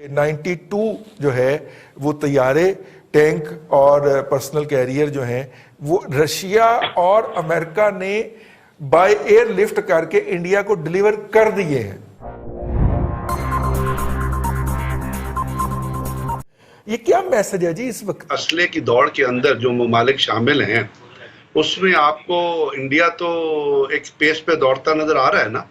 92 جو ہے وہ طیارے، ٹینک اور پرسنل کیریئر جو ہیں وہ رشیا اور امریکہ نے بائی ایئر لفٹ کر کے انڈیا کو ڈیلیور کر دیے ہیں۔ یہ کیا میسج ہے جی اس وقت؟ اسلحے کی دوڑ کے اندر جو ممالک شامل ہیں اس میں آپ کو انڈیا تو ایک پیس پہ دوڑتا نظر آ رہا ہے نا،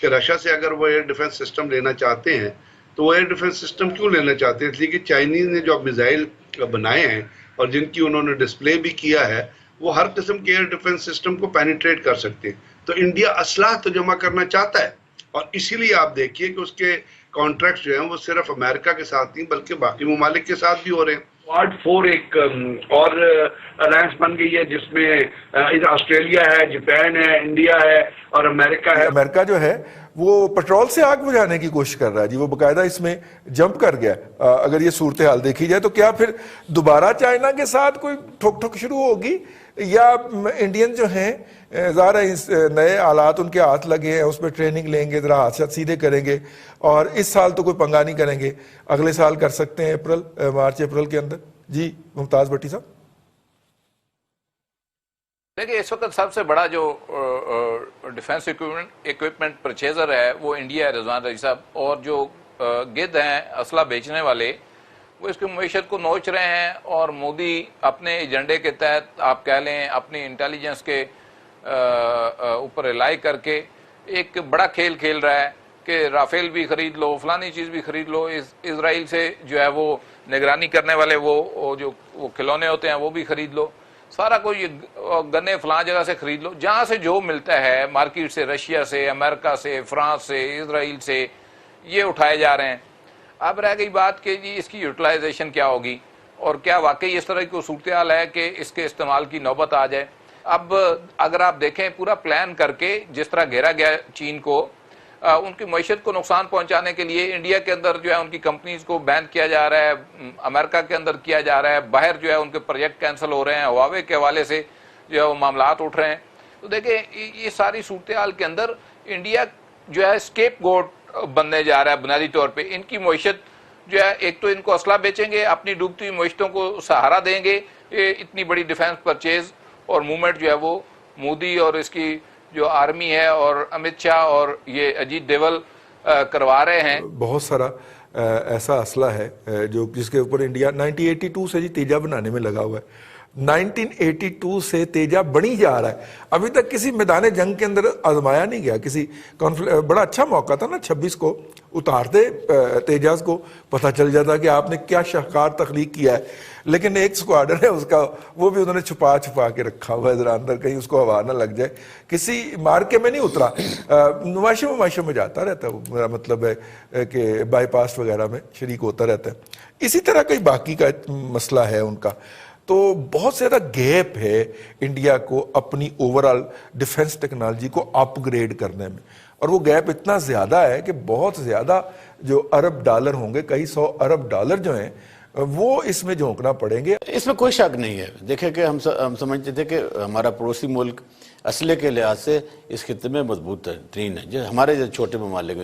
کہ رشیا سے اگر وہ ایئر ڈیفنس سسٹم لینا چاہتے ہیں تو وہ ایئر ڈیفنس سسٹم کیوں لینا چاہتے ہیں؟ اس لیے کہ چائنیز نے جو میزائل بنائے ہیں اور جن کی انہوں نے ڈسپلے بھی کیا ہے وہ ہر قسم کے ایئر ڈیفنس سسٹم کو پینیٹریٹ کر سکتے ہیں۔ تو انڈیا اسلحہ تو جمع کرنا چاہتا ہے، اور اسی لیے آپ دیکھیے کہ اس کے کانٹریکٹ جو ہیں وہ صرف امریکہ کے ساتھ نہیں بلکہ باقی ممالک کے ساتھ بھی ہو رہے ہیں۔ کواد 4 ایک اور الائنس بن گئی ہے جس میں آسٹریلیا ہے، جاپان ہے، انڈیا ہے اور امریکہ ہے۔ امریکہ جو ہے وہ پیٹرول سے آگ بجھانے کی کوشش کر رہا ہے جی، وہ باقاعدہ اس میں جمپ کر گیا۔ اگر یہ صورتحال دیکھی جائے تو کیا پھر دوبارہ چائنا کے ساتھ کوئی ٹھوک ٹھوک شروع ہوگی، یا انڈین جو ہیں ظاہر ہے نئے آلات ان کے ہاتھ لگے ہیں، اس میں ٹریننگ لیں گے، ذرا ہاتھ سیدھے کریں گے، اور اس سال تو کوئی پنگا نہیں کریں گے، اگلے سال کر سکتے ہیں مارچ اپریل کے اندر۔ جی ممتاز بھٹی صاحب۔ دیکھیں اس وقت سب سے بڑا جو ڈیفنس ایکوپمنٹ پرچیزر ہے وہ انڈیا ہے رضوان رضی صاحب، اور جو گد ہیں اسلحہ بیچنے والے وہ اس کی معیشت کو نوچ رہے ہیں، اور مودی اپنے ایجنڈے کے تحت آپ کہہ لیں اپنی انٹیلیجنس کے اوپر ریلائی کر کے ایک بڑا کھیل کھیل رہا ہے کہ رافیل بھی خرید لو، فلانی چیز بھی خرید لو، اسرائیل سے جو ہے وہ نگرانی کرنے والے وہ جو کھلونے ہوتے ہیں وہ بھی خرید لو، سارا کوئی گنے فلاں جگہ سے خرید لو، جہاں سے جو ملتا ہے مارکیٹ سے، رشیا سے، امریکہ سے، فرانس سے، اسرائیل سے، یہ اٹھائے جا رہے ہیں۔ اب رہ گئی بات کہ جی اس کی یوٹیلائزیشن کیا ہوگی، اور کیا واقعی اس طرح کی صورتحال ہے کہ اس کے استعمال کی نوبت آ جائے۔ اب اگر آپ دیکھیں پورا پلان کر کے جس طرح گھیرا گیا چین کو، ان کی معیشت کو نقصان پہنچانے کے لیے انڈیا کے اندر جو ہے ان کی کمپنیز کو بین کیا جا رہا ہے، امریکہ کے اندر کیا جا رہا ہے، باہر جو ہے ان کے پروجیکٹ کینسل ہو رہے ہیں، ہواوے کے حوالے سے جو ہے وہ معاملات اٹھ رہے ہیں۔ تو دیکھیں یہ ساری صورتحال کے اندر انڈیا جو ہے اسکیپ گوٹ بننے جا رہا ہے بنیادی طور پہ۔ ان کی معیشت جو ہے ایک تو ان کو اسلحہ بیچیں گے، اپنی ڈوبتی ہوئی معیشتوں کو سہارا دیں گے، اتنی بڑی ڈیفنس پرچیز اور موومنٹ جو ہے وہ مودی اور اس کی جو آرمی ہے اور امت شاہ اور یہ اجیت ڈوول کروا رہے ہیں۔ بہت سارا ایسا اسلحہ ہے جو جس کے اوپر انڈیا 1982 سے جی تیجا بنانے میں لگا ہوا ہے، 1982 سے تیجا بنی جا رہا ہے، ابھی تک کسی میدان جنگ کے اندر آزمایا نہیں گیا۔ کسی بڑا اچھا موقع تھا نا 26 کو اتار دے تیجاز کو، پتہ چل جاتا کہ آپ نے کیا شاہکار تخلیق کیا ہے، لیکن ایک سکواڈر ہے اس کا، وہ بھی انہوں نے چھپا کے رکھا ہوا ہے ذرا اندر، کہیں اس کو ہوا نہ لگ جائے، کسی مارکے میں نہیں اترا، نمائشوں میں جاتا رہتا ہے، میرا مطلب ہے کہ بائی پاس وغیرہ میں شریک ہوتا رہتا ہے۔ اسی طرح کئی باقی کا مسئلہ ہے ان کا۔ تو بہت زیادہ گیپ ہے انڈیا کو اپنی اوورآل ڈیفنس ٹیکنالوجی کو اپ گریڈ کرنے میں، اور وہ گیپ اتنا زیادہ ہے کہ بہت زیادہ جو ارب ڈالر ہوں گے، کئی 100 ارب ڈالر جو ہیں وہ اس میں جھونکنا پڑیں گے۔ اس میں کوئی شک نہیں ہے۔ دیکھیں کہ ہم سمجھتے تھے کہ ہمارا پڑوسی ملک اسلحے کے لحاظ سے اس خطے میں مضبوط ترین ہے، جو ہمارے جو چھوٹے ممالک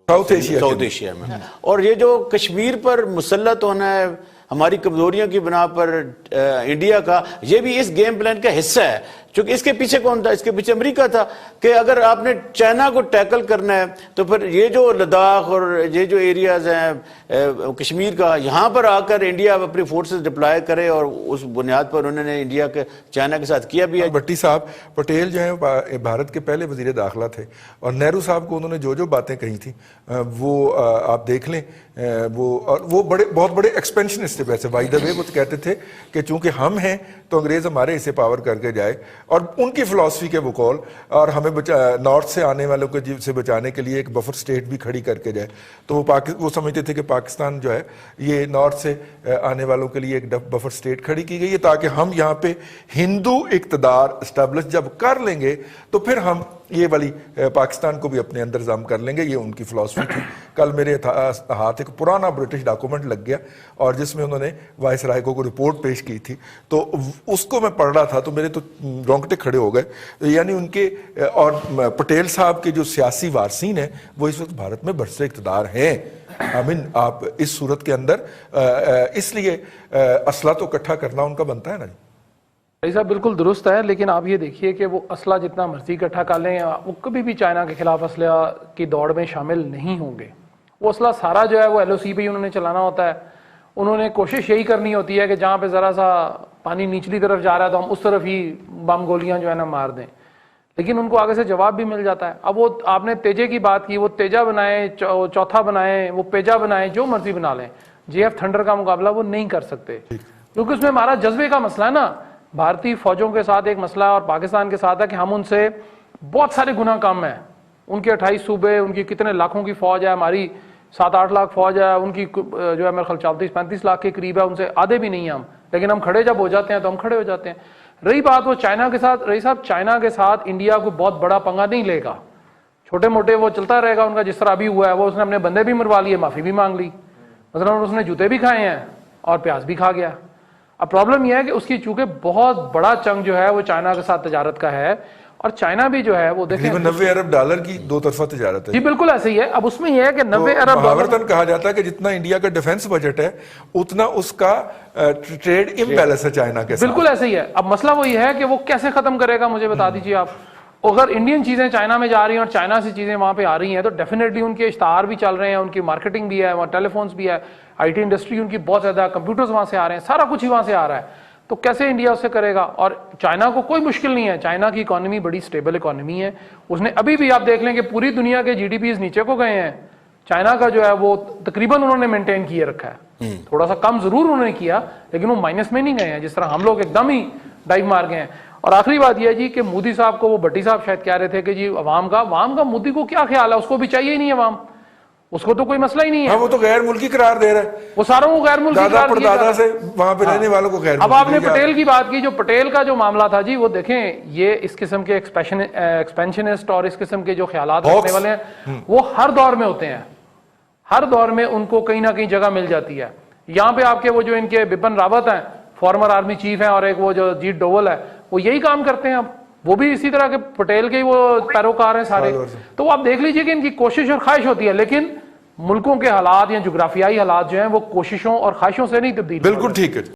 ساؤتھ ایشیا میں، اور یہ جو کشمیر پر مسلط ہونا ہے ہماری کمزوریوں کی بنا پر انڈیا کا، یہ بھی اس گیم پلان کا حصہ ہے، چونکہ اس کے پیچھے کون تھا؟ اس کے پیچھے امریکہ تھا، کہ اگر آپ نے چائنا کو ٹیکل کرنا ہے تو پھر یہ جو لداخ اور یہ جو ایریاز ہیں کشمیر کا، یہاں پر آ کر انڈیا اپنی فورسز ڈپلائے کرے، اور اس بنیاد پر انہوں نے انڈیا کے چائنا کے ساتھ کیا بھی ہے۔ بھٹی صاحب پٹیل جو ہیں بھارت کے پہلے وزیر داخلہ تھے، اور نہرو صاحب کو انہوں نے جو باتیں کہی تھیں وہ آپ دیکھ لیں، وہ بہت بڑے ایکسپینشنسٹ تھے ویسے، بائی دا وے وہ کہتے تھے کہ چونکہ ہم ہیں تو انگریز ہمارے اسے پاور کر کے جائے، اور ان کی فلسفی کے بقول، اور ہمیں نارتھ سے آنے والوں کو سے بچانے کے لیے ایک بفر سٹیٹ بھی کھڑی کر کے جائے۔ تو وہ سمجھتے تھے کہ پاکستان جو ہے یہ نارتھ سے آنے والوں کے لیے ایک بفر سٹیٹ کھڑی کی گئی ہے، تاکہ ہم یہاں پہ ہندو اقتدار اسٹیبلش جب کر لیں گے تو پھر ہم یہ والی پاکستان کو بھی اپنے اندر ضم کر لیں گے، یہ ان کی فلاسفی تھی۔ کل میرے ہاتھ ایک پرانا برٹش ڈاکومنٹ لگ گیا اور جس میں انہوں نے وائس رائے کو رپورٹ پیش کی تھی، تو اس کو میں پڑھ رہا تھا تو میرے تو رونگٹے کھڑے ہو گئے۔ یعنی ان کے اور پٹیل صاحب کے جو سیاسی وارثین ہیں وہ اس وقت بھارت میں برسر اقتدار ہیں۔ آمین، آپ اس صورت کے اندر اس لیے اسلحہ تو اکٹھا کرنا ان کا بنتا ہے نا۔ رئیس صاحب بالکل درست ہے، لیکن آپ یہ دیکھیے کہ وہ اسلحہ جتنا مرضی اکٹھا کر لیں وہ کبھی بھی چائنا کے خلاف اسلحہ کی دوڑ میں شامل نہیں ہوں گے۔ وہ اسلحہ سارا جو ہے وہ LOC پہ ہی انہوں نے چلانا ہوتا ہے۔ انہوں نے کوشش یہی کرنی ہوتی ہے کہ جہاں پہ ذرا سا پانی نچلی طرف جا رہا ہے تو ہم اس طرف ہی بم گولیاں جو ہے نا مار دیں، لیکن ان کو آگے سے جواب بھی مل جاتا ہے۔ اب وہ آپ نے تیجے کی بات کی، وہ تیجا بنائیں، چوتھا بنائیں، وہ پیجا بنائیں، جو مرضی بنا لیں، JF تھنڈر کا مقابلہ وہ نہیں کر سکتے، کیونکہ اس میں ہمارا جذبے کا مسئلہ ہے نا۔ بھارتی فوجوں کے ساتھ ایک مسئلہ اور پاکستان کے ساتھ ہے کہ ہم ان سے بہت سارے گنا کم ہیں۔ ان کے 28 صوبے، ان کی کتنے لاکھوں کی فوج ہے، ہماری 7-8 لاکھ فوج ہے، ان کی جو ہے میرے خیال 34-35 لاکھ کے قریب ہے، ان سے آدھے بھی نہیں ہیں ہم، لیکن ہم کھڑے جب ہو جاتے ہیں تو ہم کھڑے ہو جاتے ہیں۔ رہی بات وہ چائنا کے ساتھ، رہی صاحب چائنا کے ساتھ انڈیا کو بہت بڑا پنگا نہیں لے گا، چھوٹے موٹے وہ چلتا رہے گا ان کا، جس طرح ابھی ہوا ہے۔ وہ اس نے اپنے بندے بھی مروا لیے، معافی بھی مانگ لی، مثلا اس نے جوتے بھی کھائے ہیں اور پیاز بھی کھا گیا۔ اب پرابلم یہ ہے کہ اس کی چونکہ بہت بڑا چنک جو ہے وہ چائنا کے ساتھ تجارت کا ہے، اور چائنا بھی جو ہے وہ دیکھیں $90 ارب کی دو طرفہ تجارت ہے۔ جی بالکل ایسے ہی ہے۔ اب اس میں یہ ہے کہ 90 ارب محاورتاً کہا جاتا ہے کہ جتنا انڈیا کا ڈیفنس بجٹ ہے اتنا اس کا ٹریڈ امبیلنس ہے چائنا کے ساتھ۔ بالکل ایسے ہی ہے۔ اب مسئلہ وہی ہے کہ وہ کیسے ختم کرے گا، مجھے بتا دیجیے آپ۔ اگر انڈین چیزیں چائنا میں جا رہی ہیں اور چائنا سے چیزیں وہاں پہ آ رہی ہیں تو ڈیفینیٹلی ان کے اشتہار بھی چل رہے ہیں، ان کی مارکیٹنگ بھی ہے، وہاں ٹیلی فونس بھی ہے، IT انڈسٹری ان کی بہت زیادہ، کمپیوٹرز وہاں سے آ رہے ہیں، سارا کچھ ہی وہاں سے آ رہا ہے۔ تو کیسے انڈیا اس سے کرے گا؟ اور چائنا کو کوئی مشکل نہیں ہے، چائنا کی اکانومی بڑی سٹیبل اکانومی ہے۔ اس نے ابھی بھی آپ دیکھ لیں کہ پوری دنیا کے GDPs نیچے کو گئے ہیں، چائنا کا جو ہے وہ تقریباً انہوں نے مینٹین کیے رکھا ہے۔ تھوڑا سا کم ضرور انہوں نے کیا لیکن وہ مائنس میں نہیں گئے ہیں، جس طرح ہم لوگ ایک دم ہی ڈائیو مار گئے ہیں۔ اور آخری بات یہ ہے جی کہ مودی صاحب کو، وہ بھٹی صاحب شاید کہہ رہے تھے کہ جی عوام کا مودی کو کیا خیال ہے، اس کو بھی چاہیے ہی نہیں عوام، اس کو تو کوئی مسئلہ ہی نہیں ہے۔ ہاں وہ تو غیر ملکی قرار دے رہا ہے، وہ ساروں کو غیر ملکی دادا پردادا سے وہاں پہ رہنے والوں کو غیر ملکی۔ اب آپ نے پٹیل کی بات کی، جو پٹیل کا جو معاملہ تھا جی، وہ دیکھیں یہ اس قسم کے ایکسپینشنسٹ اور اس قسم کے جو خیالات رکھنے والے ہیں وہ ہر دور میں ہوتے ہیں، ہر دور میں ان کو کہیں نہ کہیں جگہ مل جاتی ہے۔ یہاں پہ آپ کے وہ جو ان کے بپن راوت ہیں، فارمر آرمی چیف ہیں، اور ایک وہ جو جیت ڈوول ہے، وہ یہی کام کرتے ہیں۔ اب وہ بھی اسی طرح کے پٹیل کے وہ پیروکار ہیں سارے۔ تو آپ دیکھ لیجئے کہ ان کی کوشش اور خواہش ہوتی ہے، لیکن ملکوں کے حالات یا جغرافیائی حالات جو ہیں وہ کوششوں اور خواہشوں سے نہیں تبدیل۔ بالکل ٹھیک ہے۔